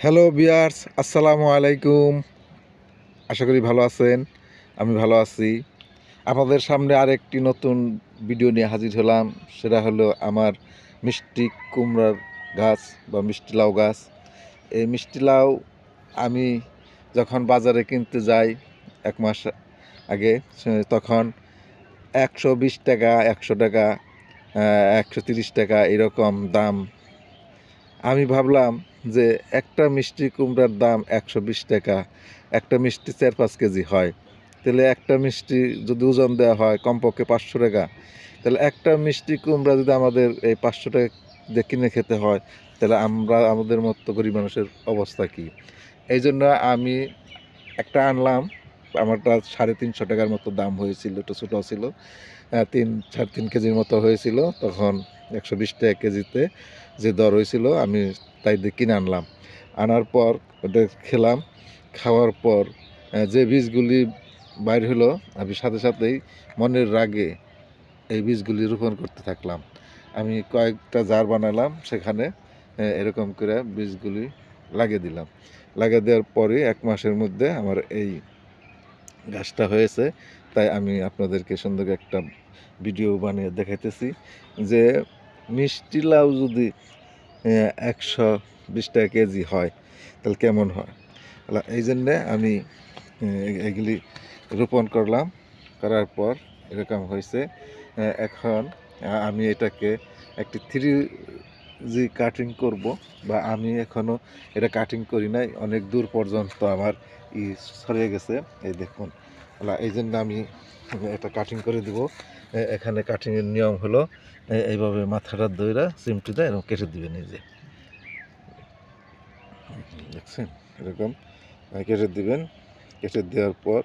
Hello viewers, আসসালামু আলাইকুম। আশা করি ভালো আছেন। আমি ভালো আছি। আপনাদের সামনে আরেকটি নতুন ভিডিও নিয়ে হাজির হলাম। সেটা হলো আমার মিষ্টি কুমড়ার গাছ বা মিষ্টি লাউ গাছ। এই মিষ্টি লাউ আমি যখন বাজারে কিনতে যাই 1 মাস আগে, তখন 120 টাকা, 100 টাকা, 130 টাকা এরকম দাম। আমি ভাবলাম যে একটা মিষ্টি কুমড়ার দাম 120 টাকা, একটা মিষ্টি 4-5 কেজি হয়, তাহলে একটা মিষ্টি যদি ওজন দেওয়া হয় কমপক্ষে 500 টাকা, তাহলে একটা মিষ্টি কুমড়া যদি আমাদের এই 500 টাকা দিয়ে কিনে খেতে হয়, তাহলে আমরা আমাদের মতো গরিব মানুষের অবস্থা কী? এই জন্য আমি একটা আনলাম। আমারটা 350 টাকার মতো দাম হয়েছিল, একটু ছোটো ছিল, 3-3.5 কেজির মতো হয়েছিল। তখন 120 টাকা কেজিতে যে দর হয়েছিল, আমি তাই দিয়ে কিনে আনলাম। আনার পর ওটা খেলাম। খাওয়ার পর যে বীজগুলি বাইর হলো, আমি সাথে সাথেই মনের রাগে এই বীজগুলি রোপণ করতে থাকলাম। আমি কয়েকটা জার বানালাম, সেখানে এরকম করে বীজগুলি লাগিয়ে দিলাম। লাগিয়ে দেওয়ার পরে 1 মাসের মধ্যে আমার এই গাছটা হয়েছে। তাই আমি আপনাদেরকে সুন্দর একটা ভিডিও বানিয়ে দেখাইতেছি যে মিষ্টি লাউ যদি 120 টাকা কেজি হয়, তাহলে কেমন হয়। এই জন্যে আমি এগুলি রোপণ করলাম। করার পর এরকম হয়েছে। এখন আমি এটাকে একটি 3G কাটিং করব, বা আমি এখনও এটা কাটিং করি নাই, অনেক দূর পর্যন্ত আমার ছড়িয়ে গেছে। এই দেখুন, এই জন্য আমি এটা কাটিং করে দিব। এখানে কাটিংয়ের নিয়ম হলো এইভাবে মাথাটা দইরা চিমটি দেয় এরকম কেটে দিবেন। এই যে দেখছেন, এরকম কেটে দিবেন। কেটে দেওয়ার পর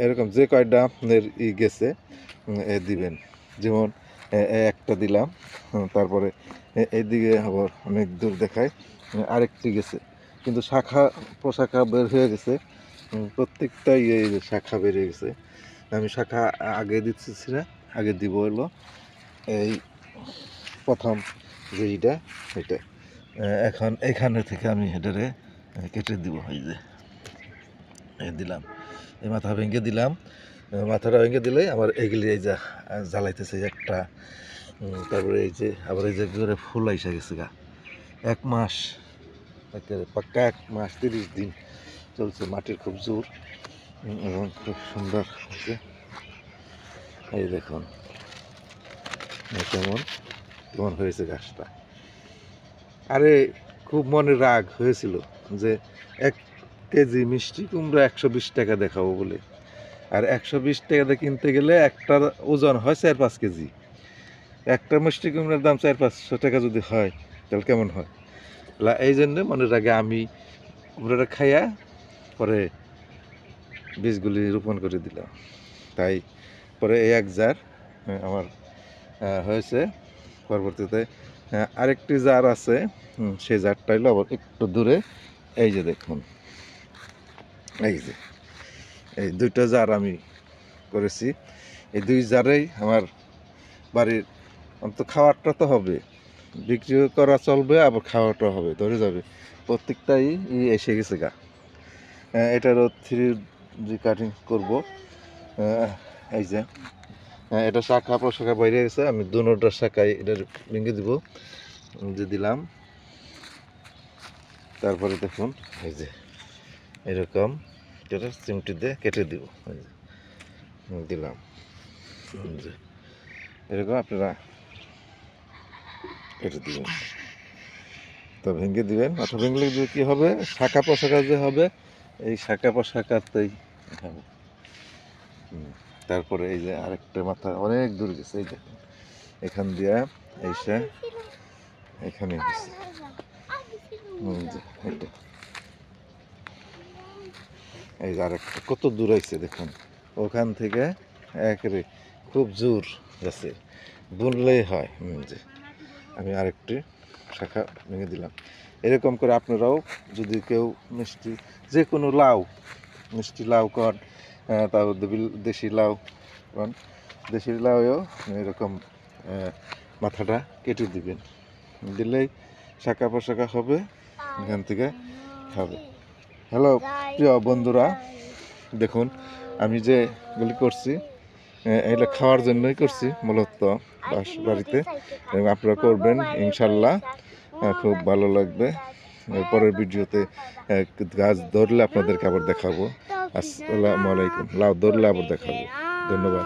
এরকম যে কয়টা আপনার গেছে দিবেন। যেমন একটা দিলাম, তারপরে এইদিকে আবার অনেক দূর দেখায় আরেকটি গেছে, কিন্তু শাখা প্রশাখা বের হয়ে গেছে। প্রত্যেকটাই এই যে শাখা বেরিয়ে গেছে। আমি শাখা আগে দিচ্ছি না, আগে দিব হলো এই প্রথম যে এটা এখন এখানে থেকে আমি হেডারে কেটে দিব। এই যে দিলাম, এই মাথা ভেঙে দিলাম। মাথাটা ভেঙে দিলে আমার এগুলি এই যে জ্বালাইতেছে একটা। তারপরে এই যে আবার এই যে করে ফুল আইসা গেছে গা। 1 মাস, পাক্কা 1 মাস 30 দিন চলছে। মাটির খুব জোর এবং খুব সুন্দর হয়েছে। এই দেখুন কেমন কেমন হয়েছে গাছটা। আরে খুব মনে রাগ হয়েছিল যে 1 কেজি মিষ্টি কুমড়া 120 টাকা দেখাবো বলে, আর 120 টাকাতে কিনতে গেলে একটার ওজন হয় 4-5 কেজি। একটা মিষ্টি কুমড়ার দাম 400-500 টাকা যদি হয়, তাহলে কেমন হয়। এই জন্যে মনের রাগে আমি কুমড়াটা খাইয়া পরে বীজগুলি রোপণ করে দিলাম। তাই পরে এই 1 জার আমার হয়েছে। পরবর্তীতে আরেকটি জার আছে, সেই জারটা হলো আবার একটু দূরে। এই যে দেখুন, এই যে এই 2টা জার আমি করেছি। এই 2 জারেই আমার বাড়ির অন্তত খাওয়ারটা তো হবে, বিক্রিও করা চলবে, আবার খাওয়াটা হবে, ধরে যাবে। প্রত্যেকটাই এসে গেছে গা। এটারও 3G কাটিং করব। এই যে এটা শাখা প্রশাখা বাইরে গেছে, আমি দুটোটার শাখায় এটা ভেঙে দিব, যে দিলাম। তারপরে দেখুন এই যে এরকম এটা চিমটি দিয়ে কেটে দিব, দিলাম। যে এরকম আপনারা কেটে দিবেন, তো ভেঙে দিবেন। মাথা ভেঙলে যে কী হবে, শাখা প্রশাখা যে হবে, এই শাখা প্রশাখাতেই হবে। তারপরে এই যে আরেকটা মাথা অনেক দূর গেছে, এই দেখুন এখান দিয়া এইসা এখানে গেছে। এই যে আরেকটা কত দূর হয়েছে দেখুন, ওখান থেকে একেবারে খুব জোর গেছে, বললেই হয়। যে আমি আরেকটি শাখা ভেঙে দিলাম। এরকম করে আপনারাও যদি কেউ মিষ্টি যে কোনো লাউ, মিষ্টি লাউ কন, তারপর দেশি লাউ কন, দেশি লাউও এরকম মাথাটা কেটে দিবেন, দিলেই শাখা প্রশাখা হবে। এখান থেকে খাবে। হ্যালো প্রিয় বন্ধুরা, দেখুন আমি যেগুলি করছি এগুলো খাওয়ার জন্যই করছি মূলত বাড়িতে, এবং আপনারা করবেন ইনশাল্লাহ, খুব ভালো লাগবে। পরের ভিডিওতে গাছ ধরলে আপনাদেরকে আবার দেখাবো। আসসালামু আলাইকুম। লাউ ধরলে আবার দেখাবো। ধন্যবাদ।